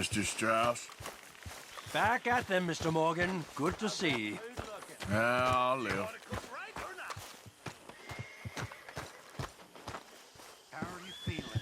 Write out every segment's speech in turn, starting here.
Mr. Strauss? Back at them, Mr. Morgan. Good to see. Yeah, I'll live. How are you feeling?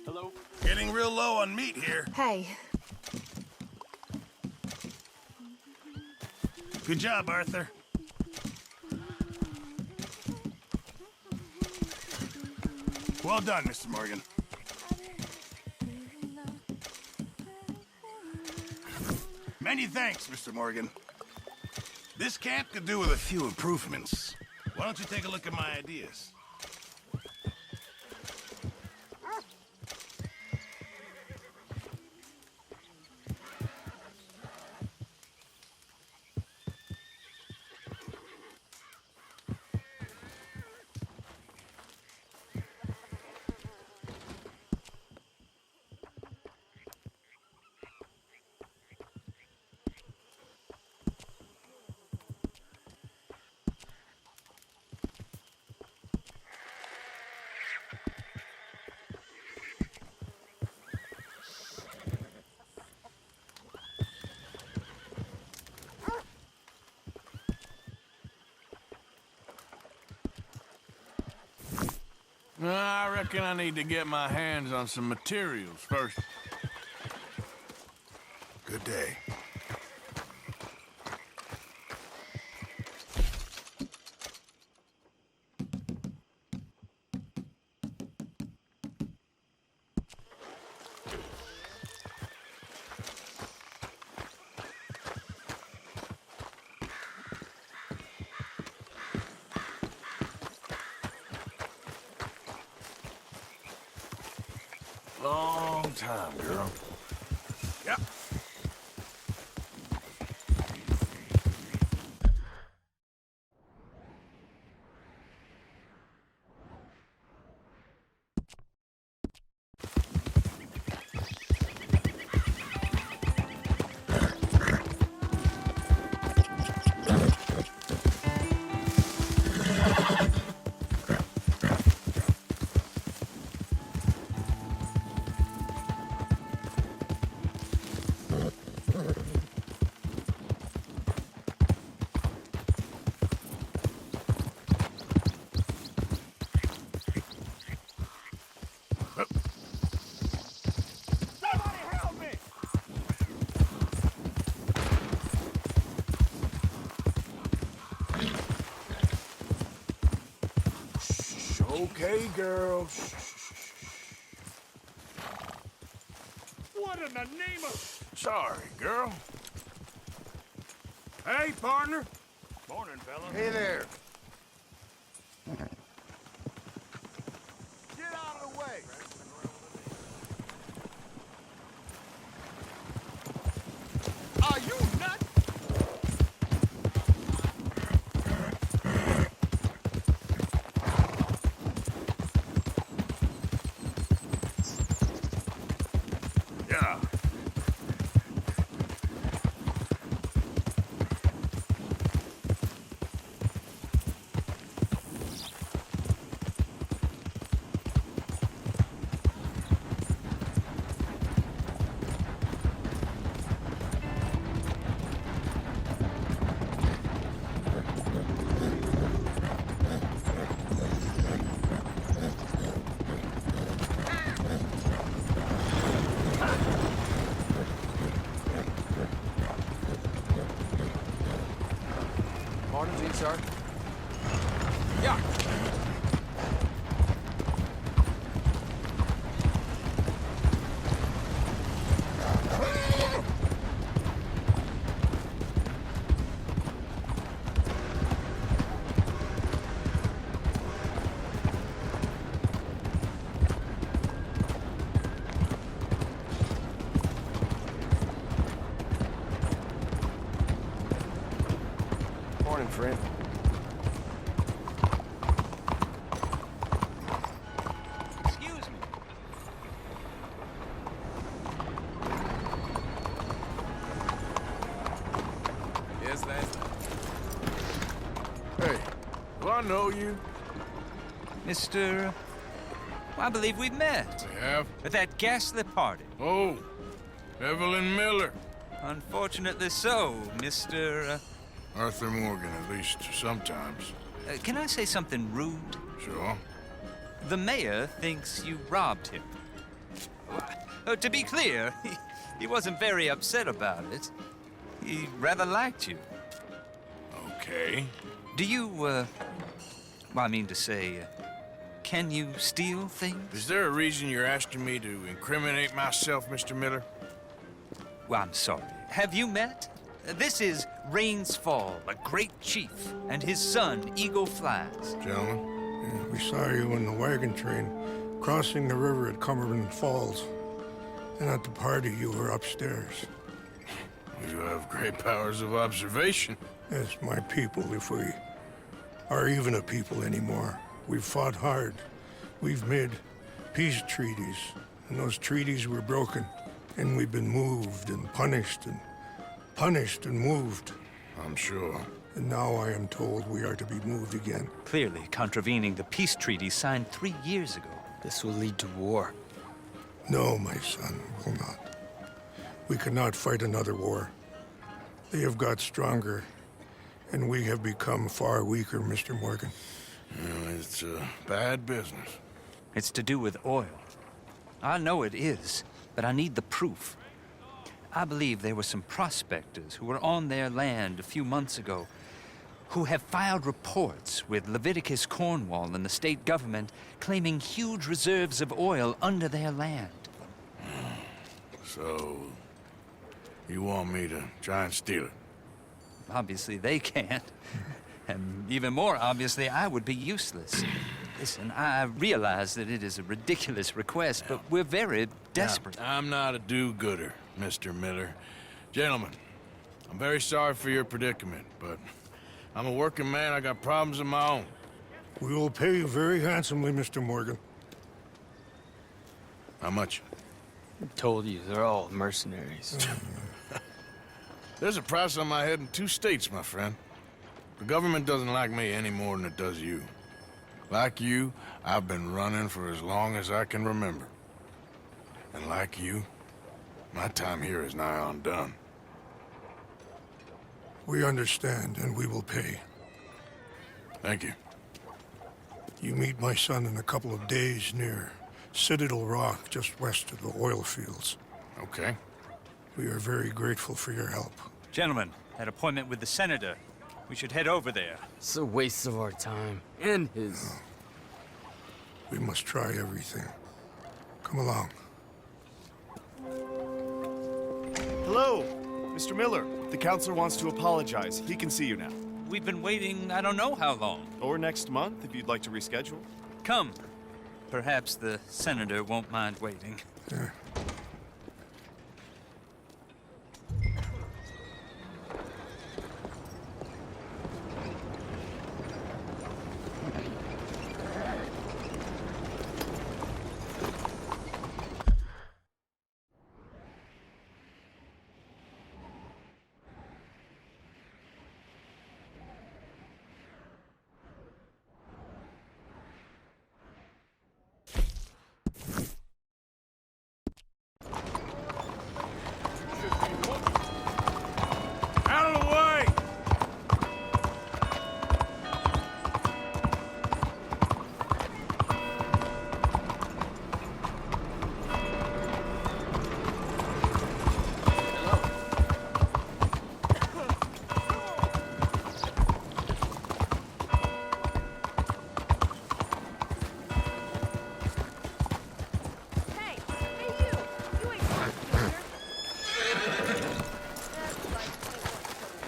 Hello? Getting real low on meat here. Hey, Good job, Arthur. Well done, Mr. Morgan. Many thanks, Mr. Morgan. This camp could do with a few improvements. Why don't you take a look at my ideas? I reckon I need to get my hands on some materials first. Good day. Long time, girl. Yep. Okay, girl. What in the name of... Sorry, girl. Hey, partner. Morning, fella. Hey there. Get out of the way. Are you nuts? Yeah. Morning to you, sir. Yeah. Morning, friend. Excuse me. Yes, lads. Hey, do I know you? Mr. I believe we met We have. at that ghastly party. Oh, Evelyn Miller. Unfortunately so, Mr. Arthur Morgan, at least sometimes. Can I say something rude? Sure. The mayor thinks you robbed him. To be clear, he wasn't very upset about it. He rather liked you. Okay. Do you, well, I mean to say, can you steal things? Is there a reason you're asking me to incriminate myself, Mr. Miller? Well, I'm sorry. Have you met? This is Rains Fall, a great chief, and his son, Eagle Flies. Gentlemen? Yeah, we saw you in the wagon train crossing the river at Cumberland Falls. And at the party, you were upstairs. You have great powers of observation. Yes, my people, if we are even a people anymore. We've fought hard. We've made peace treaties, and those treaties were broken. And we've been moved and punished and moved. I'm sure. And now I am told we are to be moved again. Clearly contravening the peace treaty signed 3 years ago. This will lead to war. No, my son, will not. We cannot fight another war. They have got stronger, and we have become far weaker, Mr. Morgan. It's bad business. It's to do with oil. I know it is, but I need the proof. I believe there were some prospectors who were on their land a few months ago who have filed reports with Leviticus Cornwall and the state government claiming huge reserves of oil under their land. So, you want me to try and steal it? Obviously, they can't. And even more obviously, I would be useless. Listen, I realize that it is a ridiculous request, but we're very desperate. Now, I'm not a do-gooder, Mr. Miller. Gentlemen, I'm very sorry for your predicament, but I'm a working man. I got problems of my own. We will pay you very handsomely, Mr. Morgan. How much? Told you, they're all mercenaries. There's a price on my head in 2 states, my friend. The government doesn't like me any more than it does you. Like you, I've been running for as long as I can remember. And like you, my time here is nigh on done. We understand, and we will pay. Thank you. You meet my son in a couple of days near Citadel Rock, just west of the oil fields. Okay. We are very grateful for your help. Gentlemen, that appointment with the senator. We should head over there. It's a waste of our time. And his. We must try everything. Come along. Hello, Mr. Miller. The counselor wants to apologize. He can see you now. We've been waiting I don't know how long. Or next month, if you'd like to reschedule. Come. Perhaps the senator won't mind waiting. Yeah.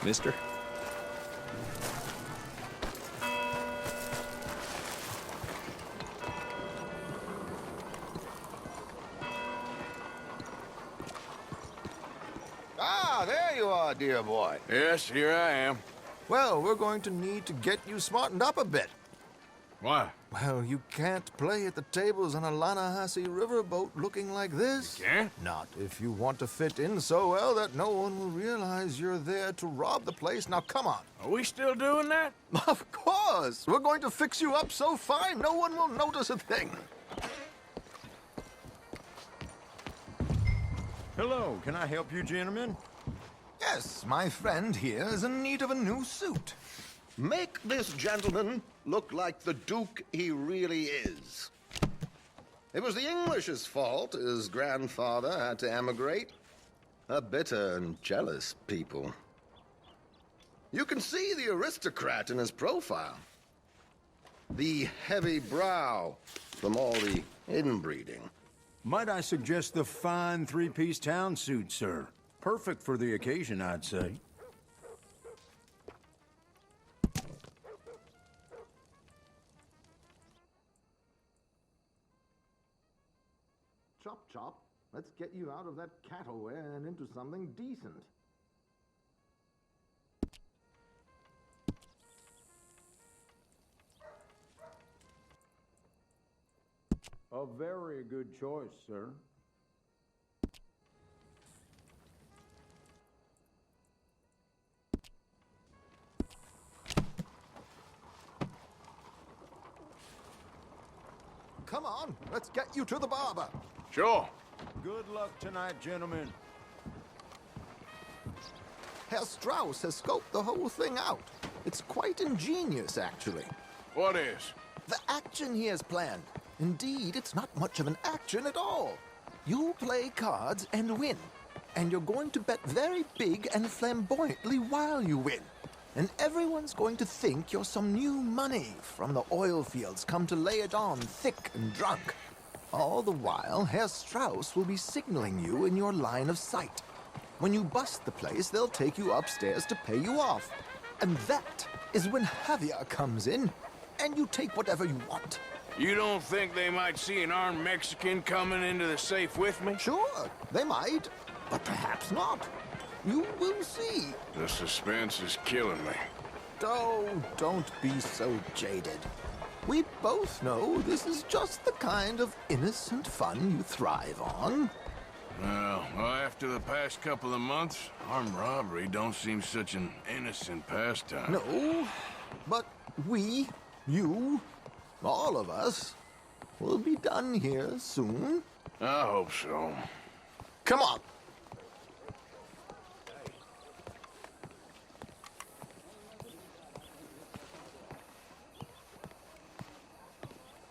mister. Ah, there you are, dear boy. Yes, here I am. Well, we're going to need to get you smartened up a bit. Why? Well, you can't play at the tables on a Lannahechee riverboat looking like this. You can't? Not if you want to fit in so well that no one will realize you're there to rob the place. Now, come on. Are we still doing that? Of course. We're going to fix you up so fine no one will notice a thing. Hello, can I help you gentlemen? Yes, my friend here is in need of a new suit. Make this gentleman look like the Duke he really is. It was the English's fault his grandfather had to emigrate. A bitter and jealous people. You can see the aristocrat in his profile. The heavy brow from all the inbreeding. Might I suggest the fine three-piece town suit, sir? Perfect for the occasion, I'd say. Chop, chop. Let's get you out of that cattle wear and into something decent. A very good choice, sir. Come on, let's get you to the barber. Sure. Good luck tonight, gentlemen. Herr Strauss has scoped the whole thing out. It's quite ingenious, actually. What is? The action he has planned. Indeed, it's not much of an action at all. You play cards and win. And you're going to bet very big and flamboyantly while you win. And everyone's going to think you're some new money from the oil fields come to lay it on thick and drunk. All the while, Herr Strauss will be signaling you in your line of sight. When you bust the place, they'll take you upstairs to pay you off. And that is when Javier comes in, and you take whatever you want. You don't think they might see an armed Mexican coming into the safe with me? Sure, they might, but perhaps not. You will see. The suspense is killing me. Oh, don't be so jaded. We both know this is just the kind of innocent fun you thrive on. Well, after the past couple of months, armed robbery don't seem such an innocent pastime. No, but we, you, all of us, will be done here soon. I hope so. Come on.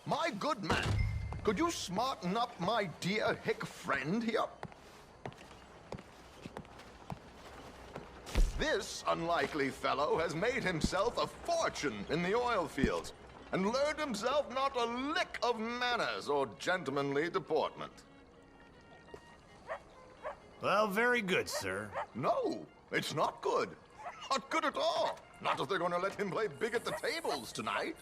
My good man, could you smarten up my dear hick friend here? This unlikely fellow has made himself a fortune in the oil fields and learned himself not a lick of manners or gentlemanly deportment. Well, very good, sir. No, it's not good. Not good at all. Not if they're going to let him play big at the tables tonight.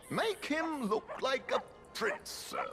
Make him look like a prince, sir.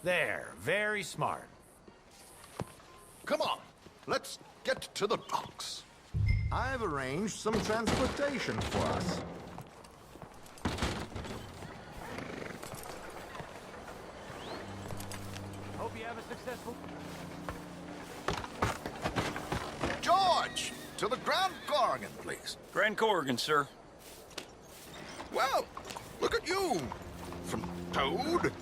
There, very smart. Come on, let's get to the docks. I've arranged some transportation for us. Hope you have a successful... George, to the Grand Corrigan, please. Grand Corrigan, sir. Well, look at you. From Toad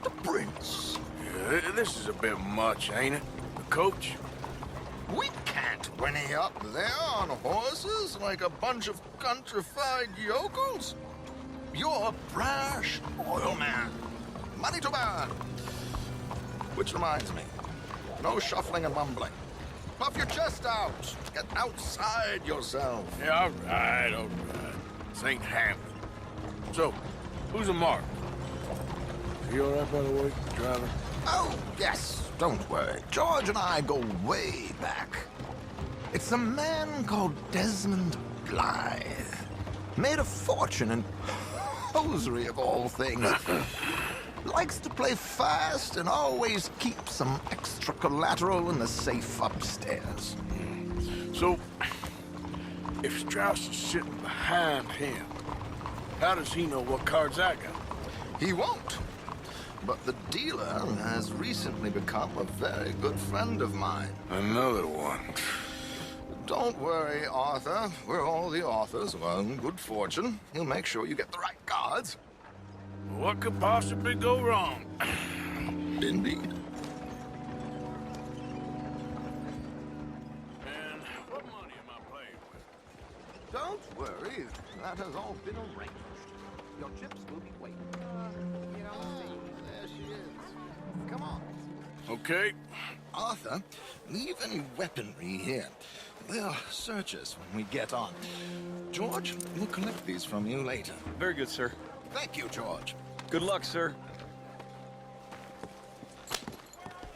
to Prince. Yeah, this is a bit much, ain't it? The coach? We can't whinny up there on horses like a bunch of countrified yokels. You're a brash oil man. Money to burn. Which reminds me, no shuffling and mumbling. Puff your chest out. Get outside yourself. Yeah, all right, all right. This ain't happening. So, who's a mark? You all right, by the way, driver? Oh, yes. Don't worry. George and I go way back. It's a man called Desmond Blythe. Made a fortune in hosiery of all things. Likes to play fast and always keep some extra collateral in the safe upstairs. So, if Strauss is sitting behind him, how does he know what cards I got? He won't. But the dealer has recently become a very good friend of mine. Another one. Don't worry, Arthur. We're all the authors of our own good fortune. He'll make sure you get the right cards. What could possibly go wrong? Indeed. And what money am I playing with? Don't worry. That has all been arranged. Your chips will be waiting. There she is. Come on. Okay. Arthur, leave any weaponry here. They'll search us when we get on. George, we'll collect these from you later. Very good, sir. Thank you, George. Good luck, sir.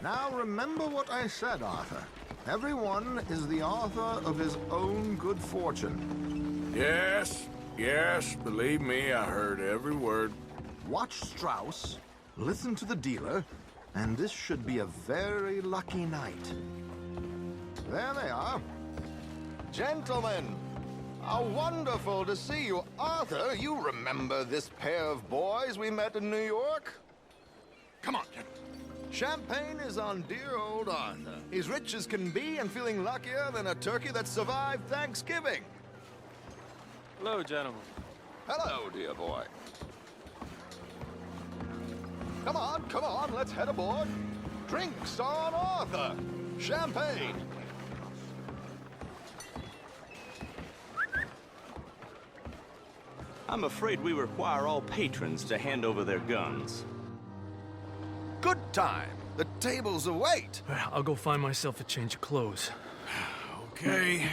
Now remember what I said, Arthur. Everyone is the author of his own good fortune. Yes, yes, believe me, I heard every word. Watch Strauss, listen to the dealer, and this should be a very lucky night. There they are. Gentlemen, how wonderful to see you. Arthur, you remember this pair of boys we met in New York? Come on, gentlemen. Champagne is on dear old Arthur. He's rich as can be and feeling luckier than a turkey that survived Thanksgiving. Hello, gentlemen. Hello, dear boy. Come on, let's head aboard. Drinks on Arthur. Champagne. I'm afraid we require all patrons to hand over their guns. Good time. The tables await. I'll go find myself a change of clothes. Okay.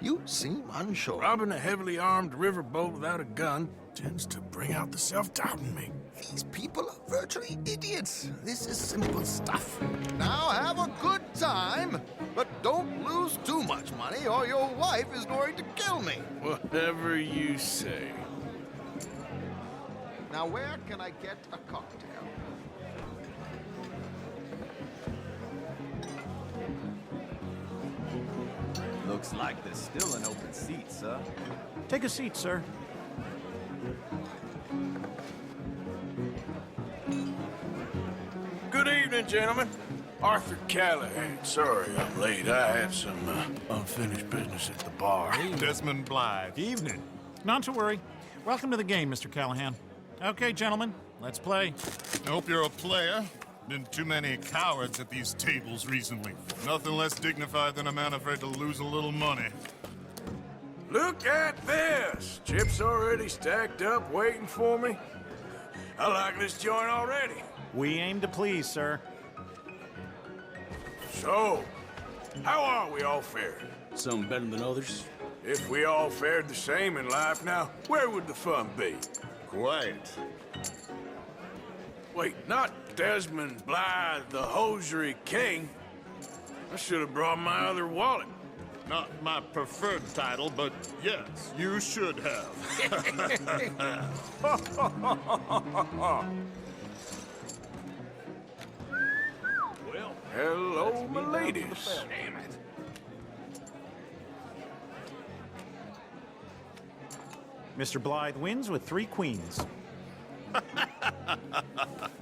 You seem unsure. Robbing a heavily armed riverboat without a gun tends to bring out the self-doubt in me. These people are virtually idiots. This is simple stuff. Now have a good time, but don't lose too much money or your wife is going to kill me. Whatever you say. Now where can I get a cocktail? Looks like there's still an open seat, sir. Take a seat, sir. Good evening, gentlemen. Arthur Callahan. Sorry I'm late. I had some unfinished business at the bar. Desmond Blythe. Evening. Not to worry. Welcome to the game, Mr. Callahan. Okay, gentlemen, let's play. I hope you're a player. Been too many cowards at these tables recently. Nothing less dignified than a man afraid to lose a little money. Look at this! Chips already stacked up, waiting for me. I like this joint already. We aim to please, sir. So, how are we all faring? Some better than others. If we all fared the same in life now, where would the fun be? Quite. Wait, not Desmond Blythe, the hosiery king. I should have brought my other wallet. Not my preferred title, but yes, you should have. Well, hello, my ladies. Mr. Blythe wins with 3 queens.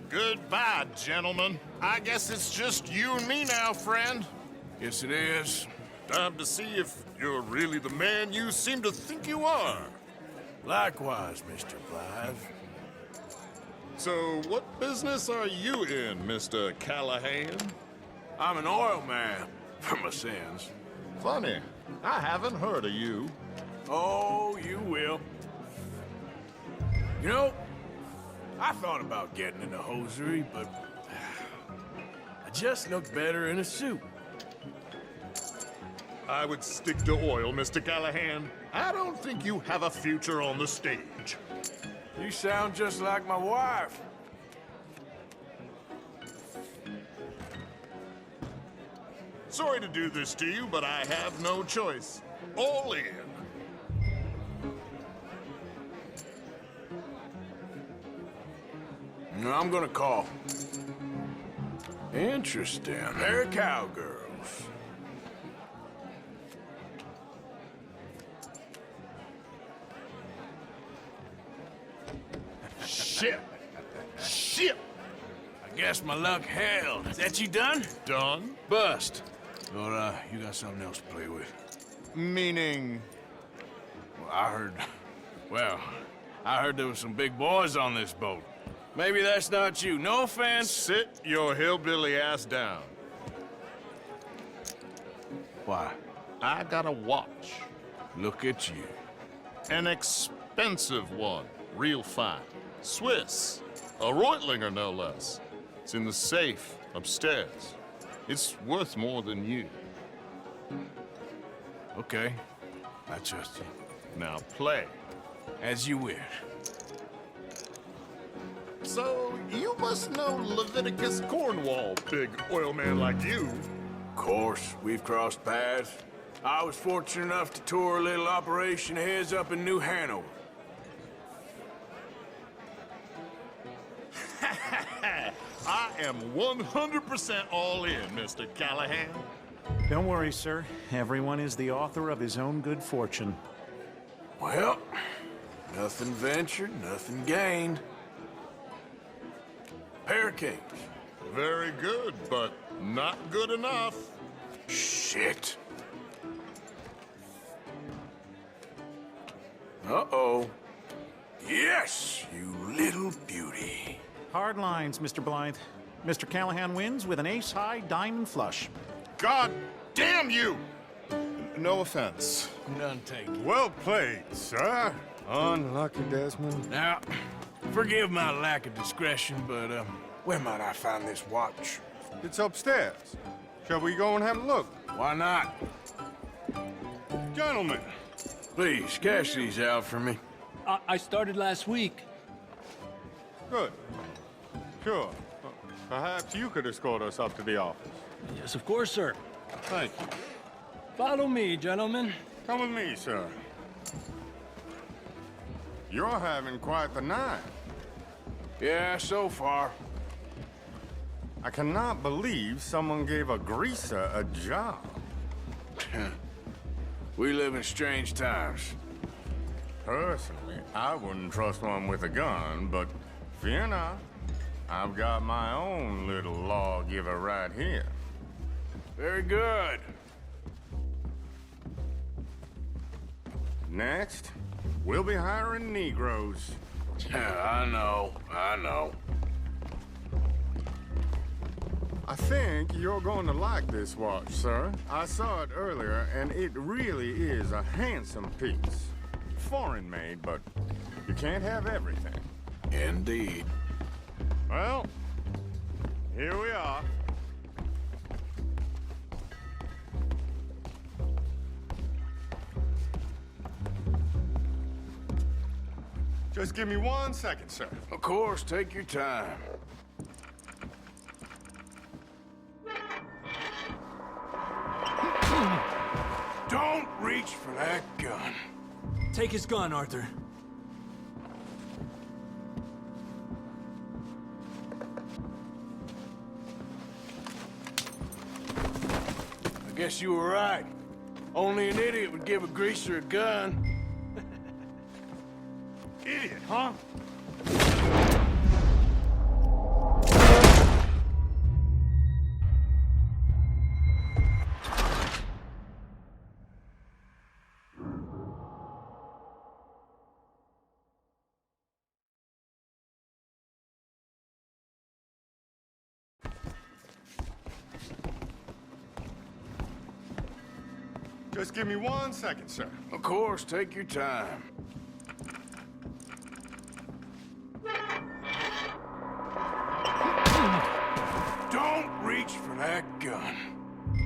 Goodbye, gentlemen. I guess it's just you and me now, friend. Yes, it is. Time to see if you're really the man you seem to think you are. Likewise, Mr. Blythe. So, what business are you in, Mr. Callahan? I'm an oil man, for my sins. Funny, I haven't heard of you. Oh, you will. You know, I thought about getting into hosiery, but I just look better in a suit. I would stick to oil, Mr. Callahan. I don't think you have a future on the stage. You sound just like my wife. Sorry to do this to you, but I have no choice. All in. No, I'm gonna call. Interesting. They're cowgirls. Shit! Shit! I guess my luck held. Is that you done? Done? Bust. Or, you got something else to play with? Meaning? Well, I heard there was some big boys on this boat. Maybe that's not you. No offense. Sit your hillbilly ass down. Why? I got a watch. Look at you. An expensive one. Real fine. Swiss. A Reutlinger, no less. It's in the safe upstairs. It's worth more than you. Okay. I trust you. Now play. As you wish. So, you must know Leviticus Cornwall, big oil man like you. Of course, we've crossed paths. I was fortunate enough to tour a little operation of his up in New Hanover. I am 100% all in, Mr. Callahan. Don't worry, sir. Everyone is the author of his own good fortune. Well, nothing ventured, nothing gained. Pair of kings. Very good, but not good enough. Shit. Uh-oh. Yes, you little beauty. Hard lines, Mr. Blythe. Mr. Callahan wins with an ace-high diamond flush. God damn you! No offense. None taken. Well played, sir. Unlucky, Desmond. Now, forgive my lack of discretion, but, where might I find this watch? It's upstairs. Shall we go and have a look? Why not? Gentlemen. Please, cash these out for me. I started last week. Good. Sure. Perhaps you could escort us up to the office. Yes, of course, sir. Thank you. Follow me, gentlemen. Come with me, sir. You're having quite the night. Yeah, so far. I cannot believe someone gave a greaser a job. We live in strange times. Personally, I wouldn't trust one with a gun, but fear not. I've got my own little lawgiver right here. Very good. Next, we'll be hiring Negroes. I know. I think you're going to like this watch, sir. I saw it earlier, and it really is a handsome piece. Foreign made, but you can't have everything. Indeed. Well, here we are. Just give me 1 second, sir. Of course, take your time. Don't reach for that gun. Take his gun, Arthur. I guess you were right. Only an idiot would give a greaser a gun. Idiot, huh? Just give me 1 second, sir. Of course, take your time. Don't reach for that gun.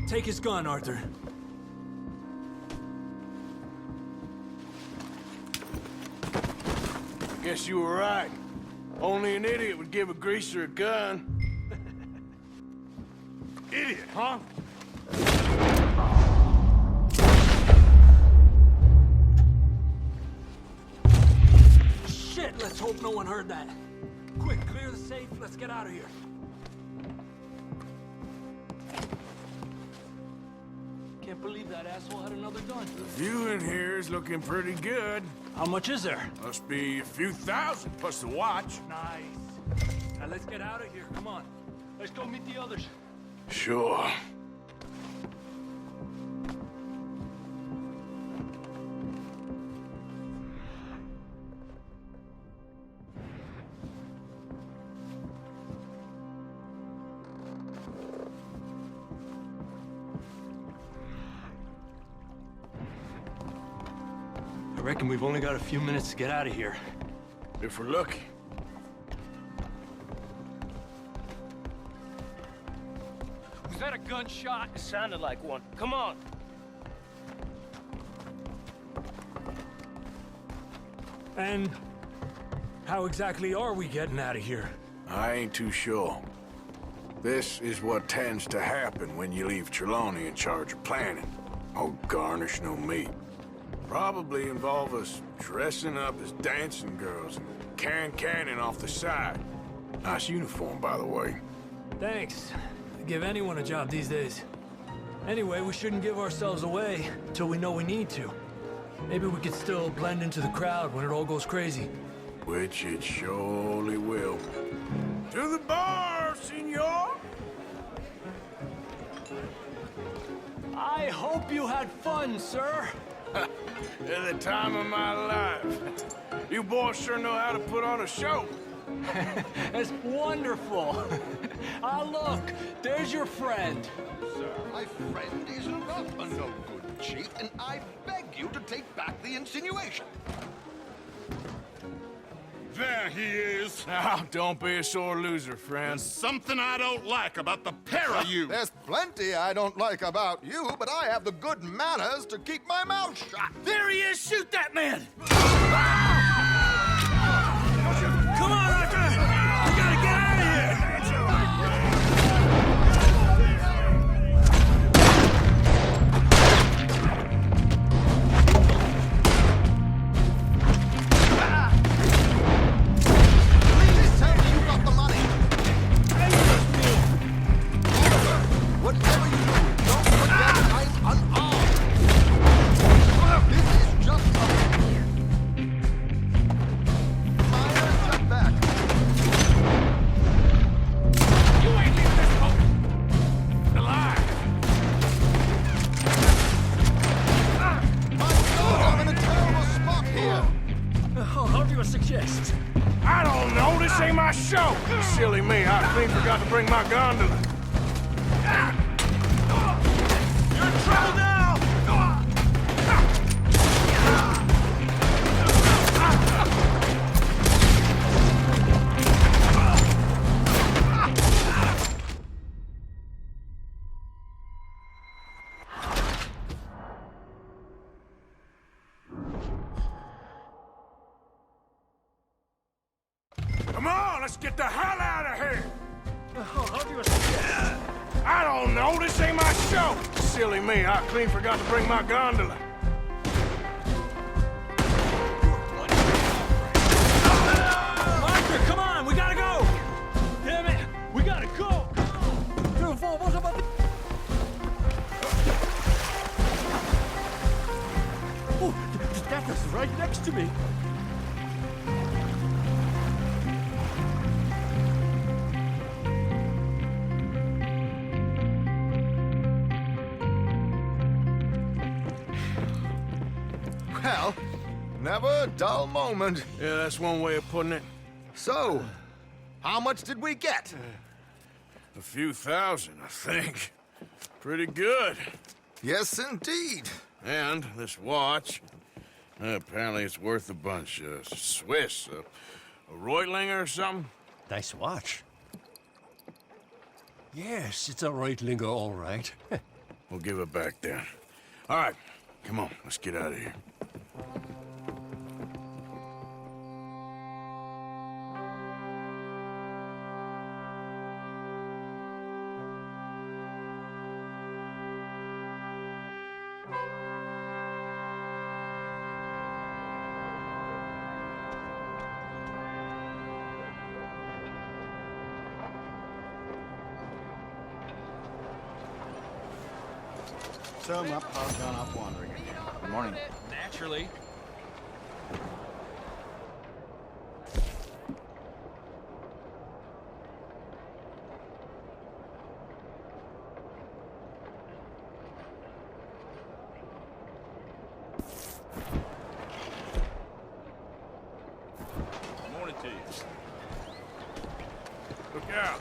Take his gun, Arthur. I guess you were right. Only an idiot would give a greaser a gun. Idiot, huh? Shit, let's hope no one heard that. Quick, clear the safe. Let's get out of here. Can't believe that asshole had another gun. The view in here is looking pretty good. How much is there? Must be a few thousand plus the watch. Nice. Now let's get out of here. Come on. Let's go meet the others. Sure. I reckon we've only got a few minutes to get out of here. If we're lucky. Was that a gunshot? It sounded like one. Come on. And how exactly are we getting out of here? I ain't too sure. This is what tends to happen when you leave Trelawney in charge of planning. Oh, garnish no meat. Probably involve us dressing up as dancing girls and carrying cannon off the side. Nice uniform, by the way. Thanks. Give anyone a job these days. Anyway, we shouldn't give ourselves away till we know we need to. Maybe we could still blend into the crowd when it all goes crazy. Which it surely will. To the bar, senor! I hope you had fun, sir. At the time of my life. You boys sure know how to put on a show. That's wonderful. Ah, look, there's your friend. Sir, my friend is not a no-good cheat, and I beg you to take back the insinuation. There he is. Now, don't be a sore loser, friend. There's something I don't like about the pair of you. There's plenty I don't like about you, but I have the good manners to keep my mouth shut. There he is! Shoot that man! Come on, Arthur! We gotta get out of here! Please tell me you got the money. Whatever you do, don't forget I'm unarmed. This is just a minor setback. You ain't leaving this boat alive. My God, I'm in a terrible spot here. How do you suggest? I don't know. This ain't my show. Silly me. I clean forgot to bring my gondola. You're in trouble now! Come on, let's get the hell out of here. How do you suggest? I don't know. This ain't my show. Silly me. I clean forgot to bring my gondola. Arthur, come on! We gotta go! Damn it! We gotta go! What about the... Oh, that was right next to me. Hell, never a dull moment. Yeah, that's one way of putting it. So, how much did we get? A few thousand, I think. Pretty good. Yes, indeed. And this watch, apparently it's worth a bunch. Swiss, a Reutlinger or something? Nice watch. Yes, it's a Reutlinger, all right. We'll give it back then. All right, come on, let's get out of here. So my pa's gone off wandering again. Good morning. Naturally. Morning to you. Look out.